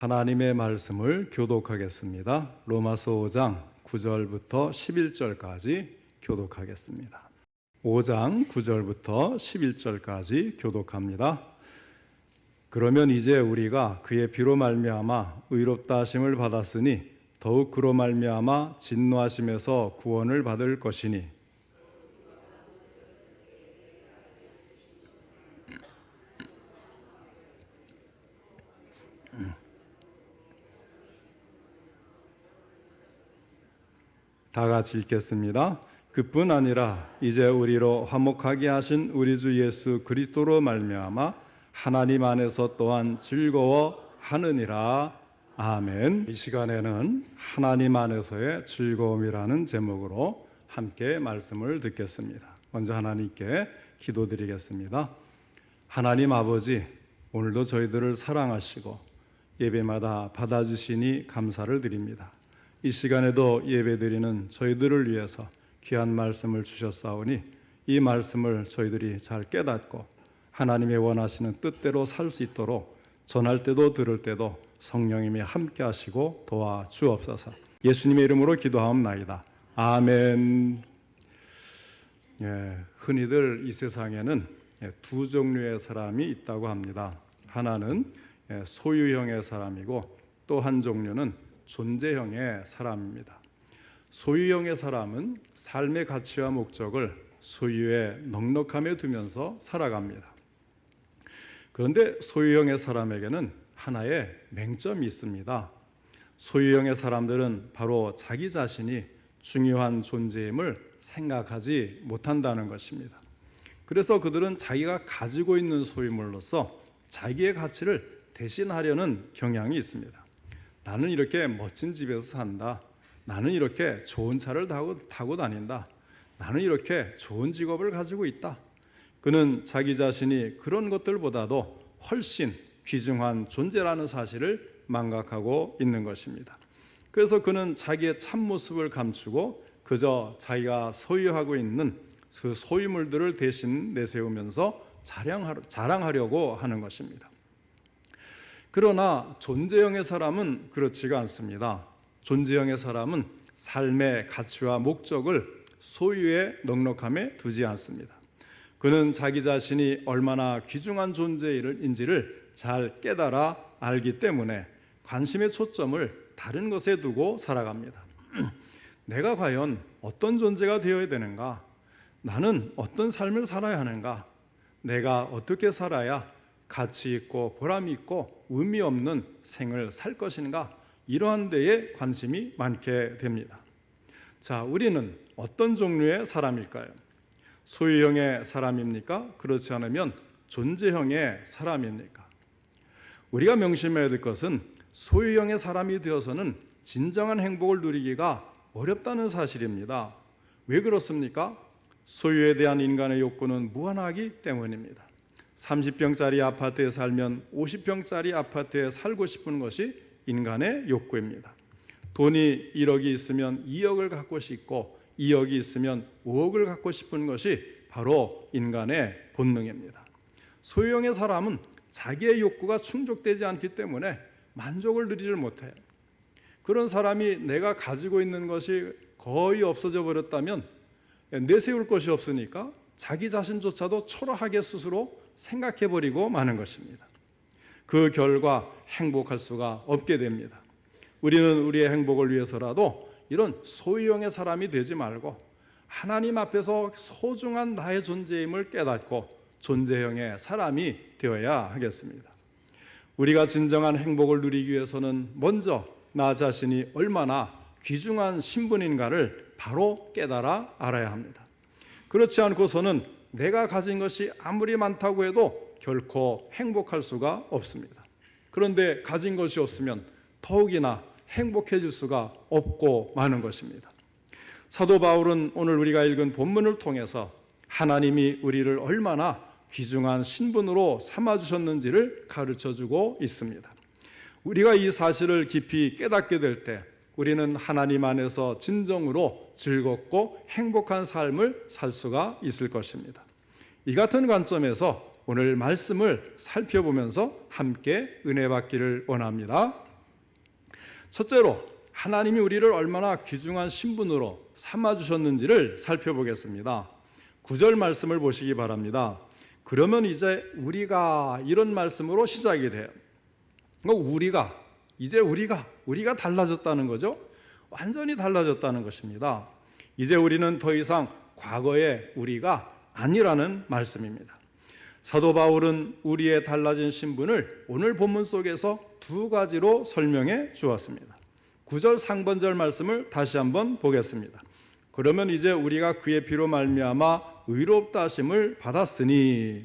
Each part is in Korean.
하나님의 말씀을 교독하겠습니다. 로마서 5장 9절부터 11절까지 교독하겠습니다. 5장 9절부터 11절까지 교독합니다. 그러면 이제 우리가 그의 피로 말미암아 의롭다 하심을 받았으니 더욱 그로 말미암아 진노하심에서 구원을 받을 것이니 다 같이 읽겠습니다. 그뿐 아니라 이제 우리로 화목하게 하신 우리 주 예수 그리스도로 말미암아 하나님 안에서 또한 즐거워하느니라. 아멘. 이 시간에는 하나님 안에서의 즐거움이라는 제목으로 함께 말씀을 듣겠습니다. 먼저 하나님께 기도드리겠습니다. 하나님 아버지, 오늘도 저희들을 사랑하시고 예배마다 받아주시니 감사를 드립니다. 이 시간에도 예배드리는 저희들을 위해서 귀한 말씀을 주셨사오니 이 말씀을 저희들이 잘 깨닫고 하나님의 원하시는 뜻대로 살 수 있도록 전할 때도 들을 때도 성령님이 함께 하시고 도와주옵소서. 예수님의 이름으로 기도하옵나이다. 아멘. 흔히들 이 세상에는 두 종류의 사람이 있다고 합니다. 하나는 소유형의 사람이고 또 한 종류는 존재형의 사람입니다. 소유형의 사람은 삶의 가치와 목적을 소유의 넉넉함에 두면서 살아갑니다. 그런데 소유형의 사람에게는 하나의 맹점이 있습니다. 소유형의 사람들은 바로 자기 자신이 중요한 존재임을 생각하지 못한다는 것입니다. 그래서 그들은 자기가 가지고 있는 소유물로서 자기의 가치를 대신하려는 경향이 있습니다. 나는 이렇게 멋진 집에서 산다. 나는 이렇게 좋은 차를 타고 다닌다. 나는 이렇게 좋은 직업을 가지고 있다. 그는 자기 자신이 그런 것들보다도 훨씬 귀중한 존재라는 사실을 망각하고 있는 것입니다. 그래서 그는 자기의 참모습을 감추고 그저 자기가 소유하고 있는 그 소유물들을 대신 내세우면서 자랑하려고 하는 것입니다. 그러나 존재형의 사람은 그렇지가 않습니다. 존재형의 사람은 삶의 가치와 목적을 소유의 넉넉함에 두지 않습니다. 그는 자기 자신이 얼마나 귀중한 존재인지를 잘 깨달아 알기 때문에 관심의 초점을 다른 것에 두고 살아갑니다. 내가 과연 어떤 존재가 되어야 되는가? 나는 어떤 삶을 살아야 하는가? 내가 어떻게 살아야 가치 있고 보람 있고 의미 없는 생을 살 것인가? 이러한 데에 관심이 많게 됩니다. 자, 우리는 어떤 종류의 사람일까요? 소유형의 사람입니까? 그렇지 않으면 존재형의 사람입니까? 우리가 명심해야 될 것은 소유형의 사람이 되어서는 진정한 행복을 누리기가 어렵다는 사실입니다. 왜 그렇습니까? 소유에 대한 인간의 욕구는 무한하기 때문입니다. 30평짜리 아파트에 살면 50평짜리 아파트에 살고 싶은 것이 인간의 욕구입니다. 돈이 1억이 있으면 2억을 갖고 싶고 2억이 있으면 5억을 갖고 싶은 것이 바로 인간의 본능입니다. 소유형의 사람은 자기의 욕구가 충족되지 않기 때문에 만족을 누리질 못해요. 그런 사람이 내가 가지고 있는 것이 거의 없어져 버렸다면 내세울 것이 없으니까 자기 자신조차도 초라하게 스스로 생각해버리고 마는 것입니다. 그 결과 행복할 수가 없게 됩니다. 우리는 우리의 행복을 위해서라도 이런 소유형의 사람이 되지 말고 하나님 앞에서 소중한 나의 존재임을 깨닫고 존재형의 사람이 되어야 하겠습니다. 우리가 진정한 행복을 누리기 위해서는 먼저 나 자신이 얼마나 귀중한 신분인가를 바로 깨달아 알아야 합니다. 그렇지 않고서는 내가 가진 것이 아무리 많다고 해도 결코 행복할 수가 없습니다. 그런데 가진 것이 없으면 더욱이나 행복해질 수가 없고 마는 것입니다. 사도 바울은 오늘 우리가 읽은 본문을 통해서 하나님이 우리를 얼마나 귀중한 신분으로 삼아주셨는지를 가르쳐주고 있습니다. 우리가 이 사실을 깊이 깨닫게 될 때 우리는 하나님 안에서 진정으로 즐겁고 행복한 삶을 살 수가 있을 것입니다. 이 같은 관점에서 오늘 말씀을 살펴보면서 함께 은혜 받기를 원합니다. 첫째로 하나님이 우리를 얼마나 귀중한 신분으로 삼아주셨는지를 살펴보겠습니다. 9절 말씀을 보시기 바랍니다. 그러면 이제 우리가, 이런 말씀으로 시작이 돼요. 우리가 달라졌다는 거죠. 완전히 달라졌다는 것입니다. 이제 우리는 더 이상 과거의 우리가 아니라는 말씀입니다. 사도 바울은 우리의 달라진 신분을 오늘 본문 속에서 두 가지로 설명해 주었습니다. 9절 상반절 말씀을 다시 한번 보겠습니다. 그러면 이제 우리가 그의 피로 말미암아 의롭다 하심을 받았으니,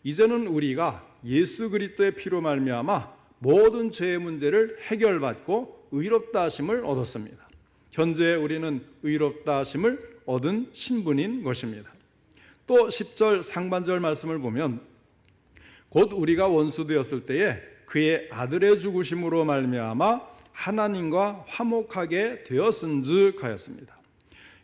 이제는 우리가 예수 그리스도의 피로 말미암아 모든 죄의 문제를 해결받고 의롭다 하심을 얻었습니다. 현재 우리는 의롭다 하심을 얻은 신분인 것입니다. 또 10절 상반절 말씀을 보면 곧 우리가 원수 되었을 때에 그의 아들의 죽으심으로 말미암아 하나님과 화목하게 되었은즉 하였습니다.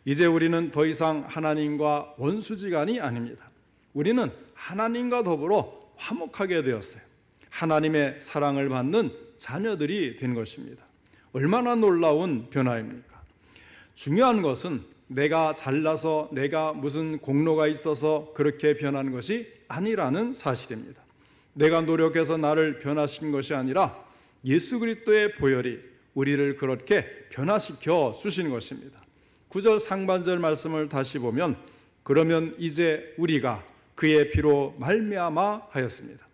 이제 우리는 더 이상 하나님과 원수지간이 아닙니다. 우리는 하나님과 더불어 화목하게 되었어요. 하나님의 사랑을 받는 자녀들이 된 것입니다. 얼마나 놀라운 변화입니까? 중요한 것은 내가 잘나서, 내가 무슨 공로가 있어서 그렇게 변한 것이 아니라는 사실입니다. 내가 노력해서 나를 변화시킨 것이 아니라 예수 그리스도의 보혈이 우리를 그렇게 변화시켜 주신 것입니다. 9절 상반절 말씀을 다시 보면 그러면 이제 우리가 그의 피로 말미암아 하였습니다.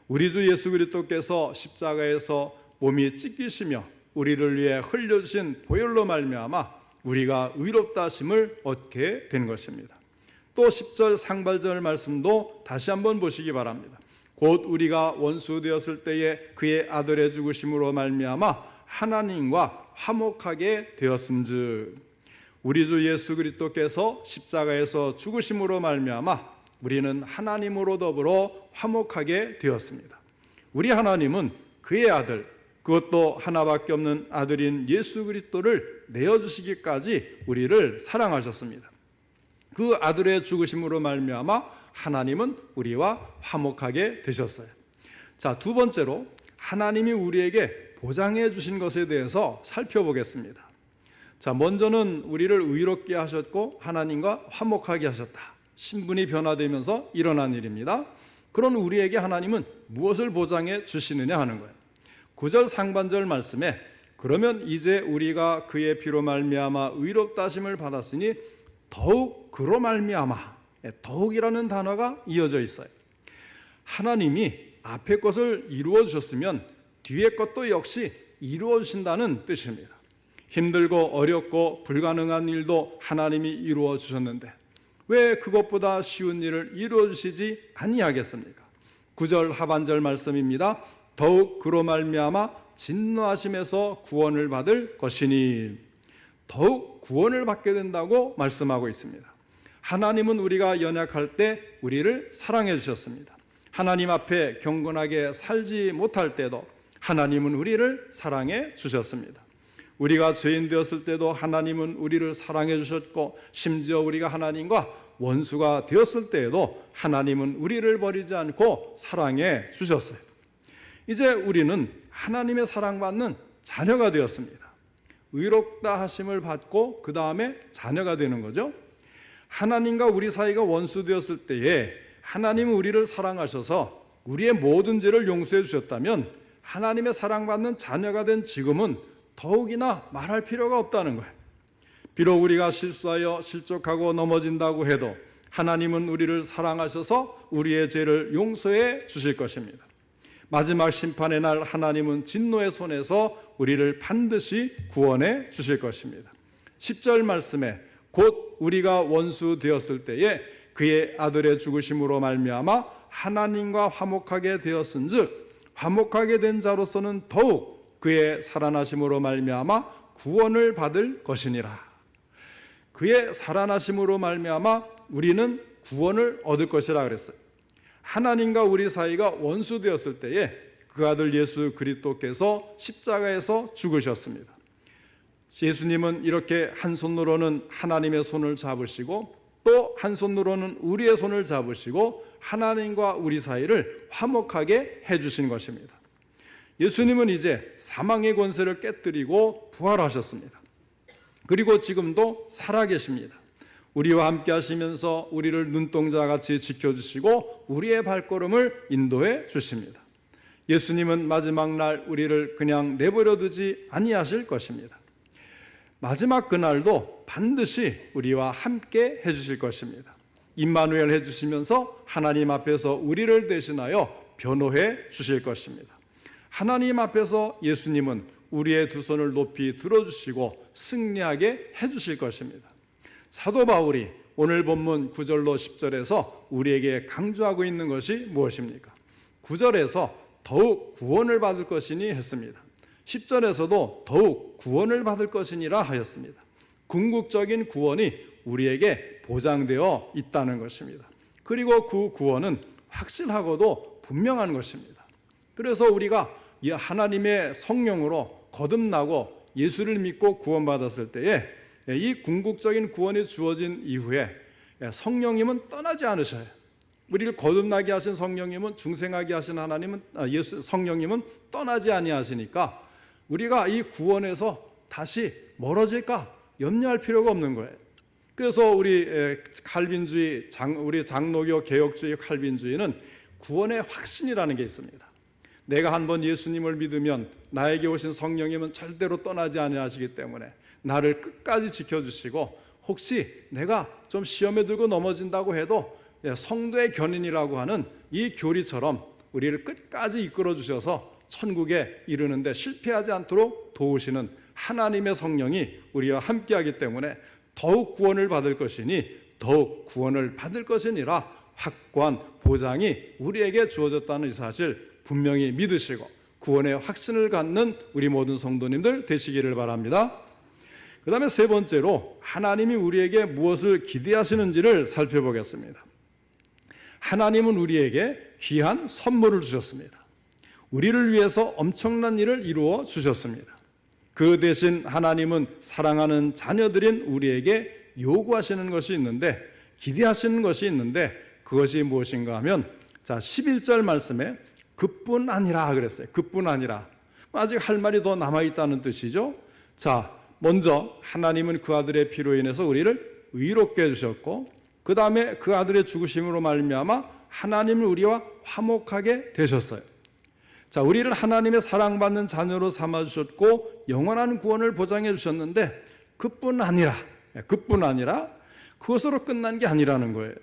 우리 주 예수 그리스도께서 십자가에서 몸이 찢기시며 우리를 위해 흘려주신 보혈로 말미암아 우리가 의롭다 하심을 얻게 된 것입니다. 또 10절 상반절 말씀도 다시 한번 보시기 바랍니다. 곧 우리가 원수 되었을 때에 그의 아들의 죽으심으로 말미암아 하나님과 화목하게 되었은즉, 우리 주 예수 그리스도께서 십자가에서 죽으심으로 말미암아 우리는 하나님으로 더불어 화목하게 되었습니다. 우리 하나님은 그의 아들, 그것도 하나밖에 없는 아들인 예수 그리스도를 내어주시기까지 우리를 사랑하셨습니다. 그 아들의 죽으심으로 말미암아 하나님은 우리와 화목하게 되셨어요. 자, 두 번째로 하나님이 우리에게 보장해 주신 것에 대해서 살펴보겠습니다. 자, 먼저는 우리를 의롭게 하셨고 하나님과 화목하게 하셨다. 신분이 변화되면서 일어난 일입니다. 그런 우리에게 하나님은 무엇을 보장해 주시느냐 하는 거예요. 9절 상반절 말씀에 그러면 이제 우리가 그의 피로 말미암아 의롭다 하심을 받았으니 더욱 그로 말미암아, 더욱이라는 단어가 이어져 있어요. 하나님이 앞에 것을 이루어 주셨으면 뒤에 것도 역시 이루어 주신다는 뜻입니다. 힘들고 어렵고 불가능한 일도 하나님이 이루어 주셨는데 왜 그것보다 쉬운 일을 이루어 주시지 아니하겠습니까? 9절 하반절 말씀입니다. 더욱 그로 말미암아 진노하심에서 구원을 받을 것이니, 더욱 구원을 받게 된다고 말씀하고 있습니다. 하나님은 우리가 연약할 때 우리를 사랑해 주셨습니다. 하나님 앞에 경건하게 살지 못할 때도 하나님은 우리를 사랑해 주셨습니다. 우리가 죄인 되었을 때도 하나님은 우리를 사랑해 주셨고, 심지어 우리가 하나님과 원수가 되었을 때에도 하나님은 우리를 버리지 않고 사랑해 주셨어요. 이제 우리는 하나님의 사랑받는 자녀가 되었습니다. 의롭다 하심을 받고 그 다음에 자녀가 되는 거죠. 하나님과 우리 사이가 원수 되었을 때에 하나님은 우리를 사랑하셔서 우리의 모든 죄를 용서해 주셨다면 하나님의 사랑받는 자녀가 된 지금은 더욱이나 말할 필요가 없다는 거예요. 비록 우리가 실수하여 실족하고 넘어진다고 해도 하나님은 우리를 사랑하셔서 우리의 죄를 용서해 주실 것입니다. 마지막 심판의 날 하나님은 진노의 손에서 우리를 반드시 구원해 주실 것입니다. 10절 말씀에 곧 우리가 원수 되었을 때에 그의 아들의 죽으심으로 말미암아 하나님과 화목하게 되었은즉, 화목하게 된 자로서는 더욱 그의 살아나심으로 말미암아 구원을 받을 것이니라. 그의 살아나심으로 말미암아 우리는 구원을 얻을 것이라 그랬어요. 하나님과 우리 사이가 원수 되었을 때에 그 아들 예수 그리스도께서 십자가에서 죽으셨습니다. 예수님은 이렇게 한 손으로는 하나님의 손을 잡으시고 또 한 손으로는 우리의 손을 잡으시고 하나님과 우리 사이를 화목하게 해주신 것입니다. 예수님은 이제 사망의 권세를 깨뜨리고 부활하셨습니다. 그리고 지금도 살아계십니다. 우리와 함께 하시면서 우리를 눈동자같이 지켜주시고 우리의 발걸음을 인도해 주십니다. 예수님은 마지막 날 우리를 그냥 내버려 두지 아니하실 것입니다. 마지막 그날도 반드시 우리와 함께 해주실 것입니다. 임마누엘 해주시면서 하나님 앞에서 우리를 대신하여 변호해 주실 것입니다. 하나님 앞에서 예수님은 우리의 두 손을 높이 들어주시고 승리하게 해주실 것입니다. 사도 바울이 오늘 본문 9절로 10절에서 우리에게 강조하고 있는 것이 무엇입니까? 9절에서 더욱 구원을 받을 것이니 했습니다. 10절에서도 더욱 구원을 받을 것이니라 하였습니다. 궁극적인 구원이 우리에게 보장되어 있다는 것입니다. 그리고 그 구원은 확실하고도 분명한 것입니다. 그래서 우리가 하나님의 성령으로 거듭나고 예수를 믿고 구원받았을 때에 이 궁극적인 구원이 주어진 이후에 성령님은 떠나지 않으셔요. 우리를 거듭나게 하신 성령님은, 중생하게 하신 하나님은, 성령님은 떠나지 아니하시니까 우리가 이 구원에서 다시 멀어질까 염려할 필요가 없는 거예요. 그래서 우리 칼빈주의, 우리 장로교 개혁주의 칼빈주의는 구원의 확신이라는 게 있습니다. 내가 한번 예수님을 믿으면 나에게 오신 성령님은 절대로 떠나지 아니하시기 때문에 나를 끝까지 지켜주시고, 혹시 내가 좀 시험에 들고 넘어진다고 해도 성도의 견인이라고 하는 이 교리처럼 우리를 끝까지 이끌어 주셔서 천국에 이르는데 실패하지 않도록 도우시는 하나님의 성령이 우리와 함께하기 때문에 더욱 구원을 받을 것이니 더욱 구원을 받을 것이니라 확고한 보장이 우리에게 주어졌다는 이 사실 분명히 믿으시고 구원의 확신을 갖는 우리 모든 성도님들 되시기를 바랍니다. 그 다음에 세 번째로 하나님이 우리에게 무엇을 기대하시는지를 살펴보겠습니다. 하나님은 우리에게 귀한 선물을 주셨습니다. 우리를 위해서 엄청난 일을 이루어 주셨습니다. 그 대신 하나님은 사랑하는 자녀들인 우리에게 요구하시는 것이 있는데, 기대하시는 것이 있는데, 그것이 무엇인가 하면, 자, 11절 말씀에 그뿐 아니라 그랬어요. 그뿐 아니라. 아직 할 말이 더 남아있다는 뜻이죠. 자, 먼저 하나님은 그 아들의 피로 인해서 우리를 의롭게 해주셨고, 그 다음에 그 아들의 죽으심으로 말미암아 하나님은 우리와 화목하게 되셨어요. 자, 우리를 하나님의 사랑받는 자녀로 삼아주셨고 영원한 구원을 보장해 주셨는데, 그뿐 아니라 그것으로 끝난 게 아니라는 거예요.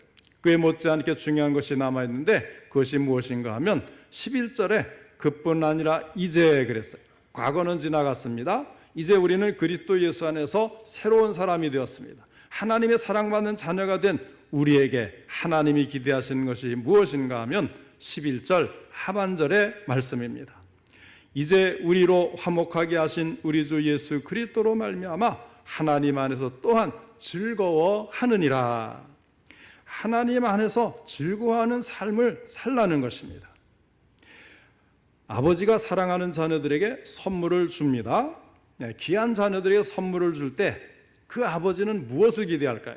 그에 못지않게 중요한 것이 남아있는데, 그것이 무엇인가 하면 11절에 그뿐 아니라 이제 그랬어요. 과거는 지나갔습니다. 이제 우리는 그리스도 예수 안에서 새로운 사람이 되었습니다. 하나님의 사랑받는 자녀가 된 우리에게 하나님이 기대하시는 것이 무엇인가 하면 11절 하반절의 말씀입니다. 이제 우리로 화목하게 하신 우리 주 예수 그리스도로 말미암아 하나님 안에서 또한 즐거워하느니라. 하나님 안에서 즐거워하는 삶을 살라는 것입니다. 아버지가 사랑하는 자녀들에게 선물을 줍니다. 귀한 자녀들에게 선물을 줄 때 그 아버지는 무엇을 기대할까요?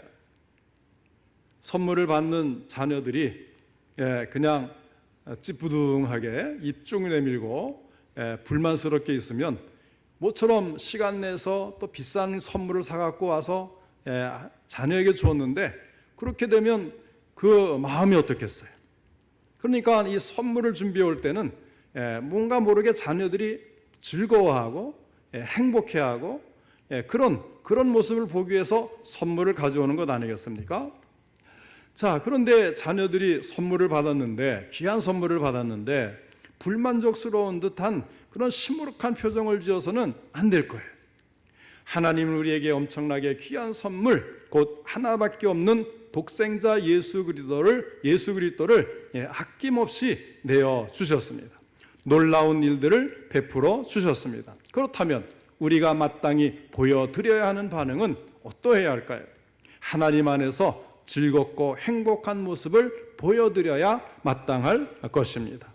선물을 받는 자녀들이 그냥 찌뿌둥하게 입쭉 내밀고 불만스럽게 있으면 모처럼 시간 내서 또 비싼 선물을 사갖고 와서 자녀에게 주었는데, 그렇게 되면 그 마음이 어떻겠어요? 그러니까 이 선물을 준비해 올 때는 뭔가 모르게 자녀들이 즐거워하고 행복해하고 그런 모습을 보기 위해서 선물을 가져오는 것 아니겠습니까? 자, 그런데 자녀들이 선물을 받았는데, 귀한 선물을 받았는데 불만족스러운 듯한 그런 시무룩한 표정을 지어서는 안 될 거예요. 하나님은 우리에게 엄청나게 귀한 선물, 곧 하나밖에 없는 독생자 예수 그리스도를 아낌없이 내어 주셨습니다. 놀라운 일들을 베풀어 주셨습니다. 그렇다면 우리가 마땅히 보여드려야 하는 반응은 어떠해야 할까요? 하나님 안에서 즐겁고 행복한 모습을 보여드려야 마땅할 것입니다.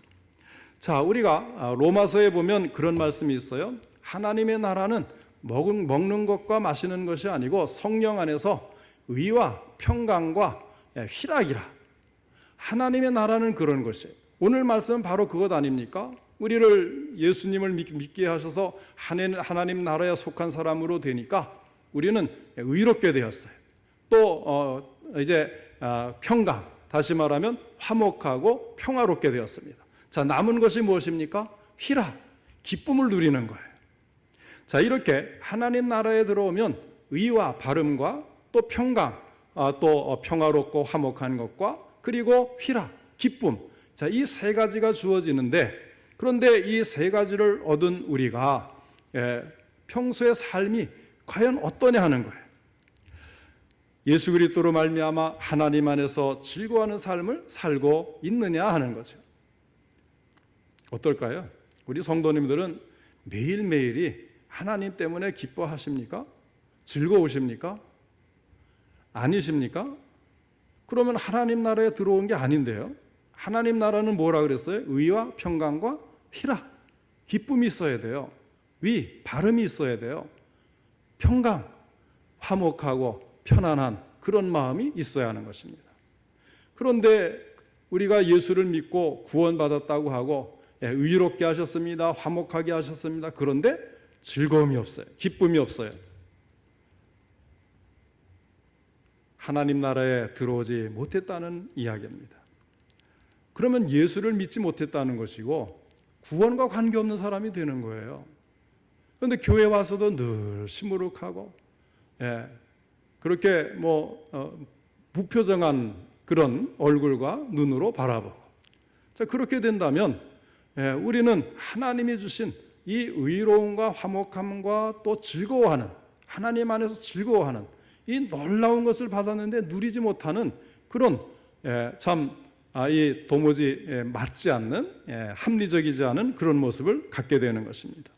자, 우리가 로마서에 보면 그런 말씀이 있어요. 하나님의 나라는 먹는 것과 마시는 것이 아니고 성령 안에서 의와 평강과 희락이라. 하나님의 나라는 그런 것이에요. 오늘 말씀은 바로 그것 아닙니까? 우리를 예수님을 믿게 하셔서 하나님 나라에 속한 사람으로 되니까 우리는 의롭게 되었어요. 또 이제 평강, 다시 말하면 화목하고 평화롭게 되었습니다. 자, 남은 것이 무엇입니까? 희락, 기쁨을 누리는 거예요. 자, 이렇게 하나님 나라에 들어오면 의와 바름과 또 평강, 또 평화롭고 화목한 것과 그리고 희락, 기쁨, 자, 이 세 가지가 주어지는데, 그런데 이 세 가지를 얻은 우리가 평소의 삶이 과연 어떠냐 하는 거예요. 예수 그리스도로 말미암아 하나님 안에서 즐거워하는 삶을 살고 있느냐 하는 거죠. 어떨까요? 우리 성도님들은 매일매일이 하나님 때문에 기뻐하십니까? 즐거우십니까? 아니십니까? 그러면 하나님 나라에 들어온 게 아닌데요. 하나님 나라는 뭐라 그랬어요? 의와 평강과 희락, 기쁨이 있어야 돼요. 바름이 있어야 돼요. 평강, 화목하고 편안한 그런 마음이 있어야 하는 것입니다. 그런데 우리가 예수를 믿고 구원받았다고 하고 의롭게 하셨습니다. 화목하게 하셨습니다. 그런데 즐거움이 없어요. 기쁨이 없어요. 하나님 나라에 들어오지 못했다는 이야기입니다. 그러면 예수를 믿지 못했다는 것이고 구원과 관계없는 사람이 되는 거예요. 그런데 교회 와서도 늘 시무룩하고 그렇게 무표정한 그런 얼굴과 눈으로 바라보고, 자, 그렇게 된다면 우리는 하나님이 주신 이 의로움과 화목함과 또 즐거워하는, 하나님 안에서 즐거워하는 이 놀라운 것을 받았는데 누리지 못하는 그런 이 도무지 맞지 않는, 합리적이지 않은 그런 모습을 갖게 되는 것입니다.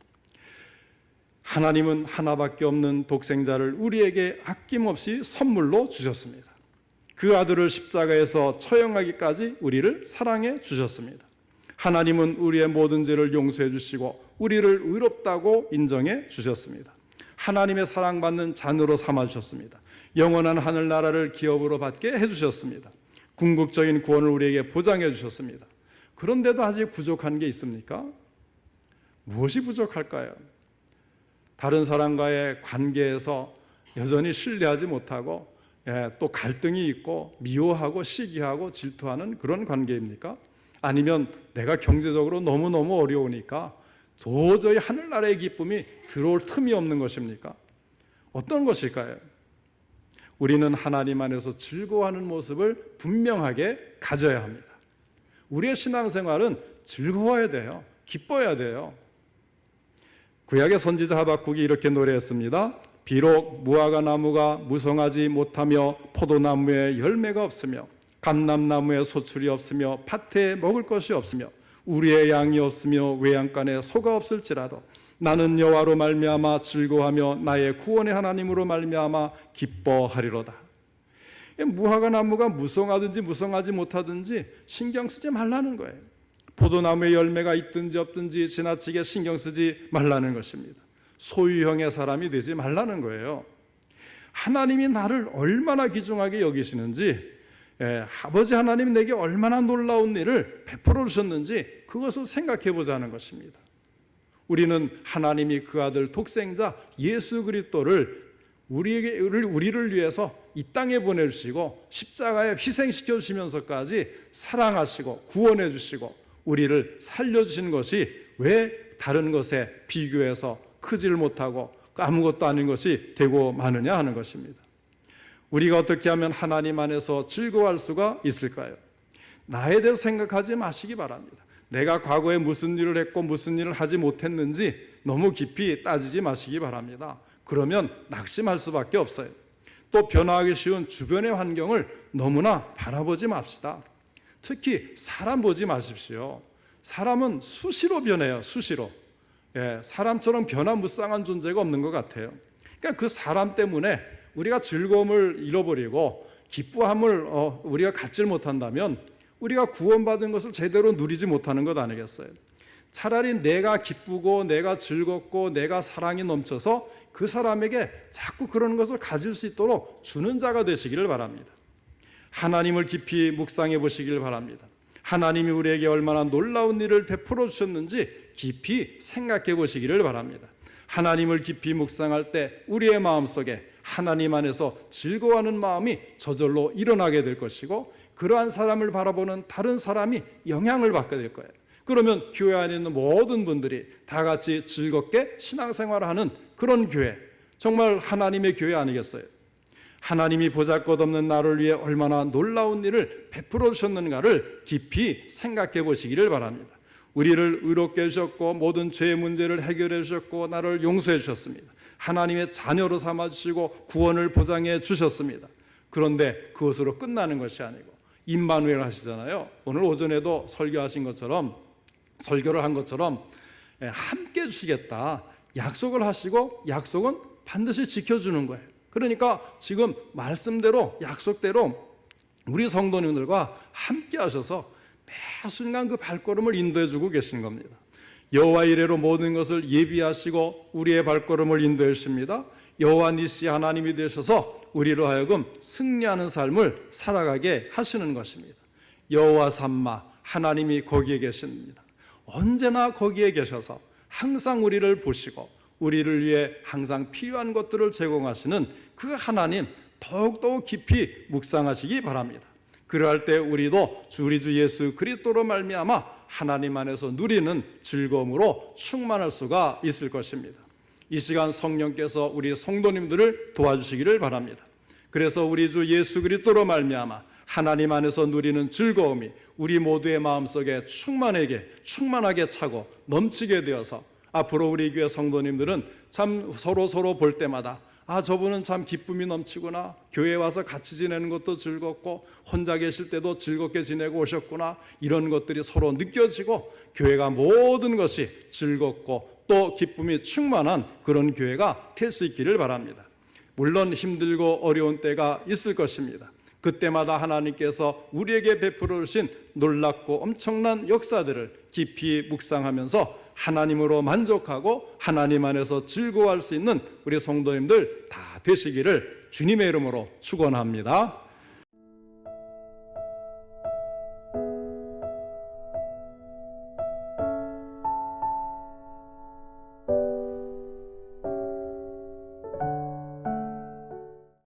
하나님은 하나밖에 없는 독생자를 우리에게 아낌없이 선물로 주셨습니다. 그 아들을 십자가에서 처형하기까지 우리를 사랑해 주셨습니다. 하나님은 우리의 모든 죄를 용서해 주시고 우리를 의롭다고 인정해 주셨습니다. 하나님의 사랑받는 자녀로 삼아 주셨습니다. 영원한 하늘나라를 기업으로 받게 해주셨습니다. 궁극적인 구원을 우리에게 보장해 주셨습니다. 그런데도 아직 부족한 게 있습니까? 무엇이 부족할까요? 다른 사람과의 관계에서 여전히 신뢰하지 못하고 또 갈등이 있고 미워하고 시기하고 질투하는 그런 관계입니까? 아니면 내가 경제적으로 너무너무 어려우니까 도저히 하늘나라의 기쁨이 들어올 틈이 없는 것입니까? 어떤 것일까요? 우리는 하나님 안에서 즐거워하는 모습을 분명하게 가져야 합니다. 우리의 신앙생활은 즐거워야 돼요. 기뻐야 돼요. 구약의 선지자 하박국이 이렇게 노래했습니다. 비록 무화과 나무가 무성하지 못하며 포도나무에 열매가 없으며 감람나무에 소출이 없으며 밭에 먹을 것이 없으며 우리의 양이 없으며 외양간에 소가 없을지라도 나는 여호와로 말미암아 즐거워하며 나의 구원의 하나님으로 말미암아 기뻐하리로다. 무화과 나무가 무성하든지 무성하지 못하든지 신경 쓰지 말라는 거예요. 포도나무에 열매가 있든지 없든지 지나치게 신경 쓰지 말라는 것입니다. 소유형의 사람이 되지 말라는 거예요. 하나님이 나를 얼마나 귀중하게 여기시는지, 아버지 하나님이 내게 얼마나 놀라운 일을 베풀어 주셨는지 그것을 생각해 보자는 것입니다. 우리는 하나님이 그 아들 독생자 예수 그리스도를 우리를 위해서 이 땅에 보내주시고 십자가에 희생시켜 주시면서까지 사랑하시고 구원해 주시고 우리를 살려주신 것이 왜 다른 것에 비교해서 크지를 못하고 아무것도 아닌 것이 되고 마느냐 하는 것입니다. 우리가 어떻게 하면 하나님 안에서 즐거워할 수가 있을까요? 나에 대해서 생각하지 마시기 바랍니다. 내가 과거에 무슨 일을 했고 무슨 일을 하지 못했는지 너무 깊이 따지지 마시기 바랍니다. 그러면 낙심할 수밖에 없어요. 또 변화하기 쉬운 주변의 환경을 너무나 바라보지 맙시다. 특히 사람 보지 마십시오. 사람은 수시로 변해요. 수시로. 사람처럼 변화무쌍한 존재가 없는 것 같아요. 그러니까 그 사람 때문에 우리가 즐거움을 잃어버리고 기뻐함을 우리가 갖질 못한다면 우리가 구원받은 것을 제대로 누리지 못하는 것 아니겠어요? 차라리 내가 기쁘고 내가 즐겁고 내가 사랑이 넘쳐서 그 사람에게 자꾸 그런 것을 가질 수 있도록 주는 자가 되시기를 바랍니다. 하나님을 깊이 묵상해 보시길 바랍니다. 하나님이 우리에게 얼마나 놀라운 일을 베풀어 주셨는지 깊이 생각해 보시기를 바랍니다. 하나님을 깊이 묵상할 때 우리의 마음속에 하나님 안에서 즐거워하는 마음이 저절로 일어나게 될 것이고, 그러한 사람을 바라보는 다른 사람이 영향을 받게 될 거예요. 그러면 교회 안에 있는 모든 분들이 다 같이 즐겁게 신앙생활을 하는 그런 교회, 정말 하나님의 교회 아니겠어요? 하나님이 보잘것없는 나를 위해 얼마나 놀라운 일을 베풀어 주셨는가를 깊이 생각해 보시기를 바랍니다. 우리를 의롭게 해주셨고 모든 죄의 문제를 해결해 주셨고 나를 용서해 주셨습니다. 하나님의 자녀로 삼아주시고 구원을 보장해 주셨습니다. 그런데 그것으로 끝나는 것이 아니고 임마누엘 하시잖아요. 오늘 오전에도 설교를 한 것처럼 함께 해주시겠다 약속을 하시고, 약속은 반드시 지켜주는 거예요. 그러니까 지금 말씀대로 약속대로 우리 성도님들과 함께 하셔서 매 순간 그 발걸음을 인도해 주고 계신 겁니다. 여호와 이레로 모든 것을 예비하시고 우리의 발걸음을 인도해 주십니다. 여호와 니시 하나님이 되셔서 우리로 하여금 승리하는 삶을 살아가게 하시는 것입니다. 여호와 삼마 하나님이 거기에 계십니다. 언제나 거기에 계셔서 항상 우리를 보시고 우리를 위해 항상 필요한 것들을 제공하시는 그 하나님 더욱더 깊이 묵상하시기 바랍니다. 그러할 때 우리도 우리 주 예수 그리스도로 말미암아 하나님 안에서 누리는 즐거움으로 충만할 수가 있을 것입니다. 이 시간 성령께서 우리 성도님들을 도와주시기를 바랍니다. 그래서 우리 주 예수 그리스도로 말미암아 하나님 안에서 누리는 즐거움이 우리 모두의 마음속에 충만하게 차고 넘치게 되어서 앞으로 우리 교회 성도님들은 참 서로 볼 때마다 저분은 참 기쁨이 넘치구나, 교회에 와서 같이 지내는 것도 즐겁고 혼자 계실 때도 즐겁게 지내고 오셨구나, 이런 것들이 서로 느껴지고 교회가 모든 것이 즐겁고 또 기쁨이 충만한 그런 교회가 될 수 있기를 바랍니다. 물론 힘들고 어려운 때가 있을 것입니다. 그때마다 하나님께서 우리에게 베풀어 주신 놀랍고 엄청난 역사들을 깊이 묵상하면서 하나님으로 만족하고 하나님 안에서 즐거워할 수 있는 우리 성도님들 다 되시기를 주님의 이름으로 축원합니다.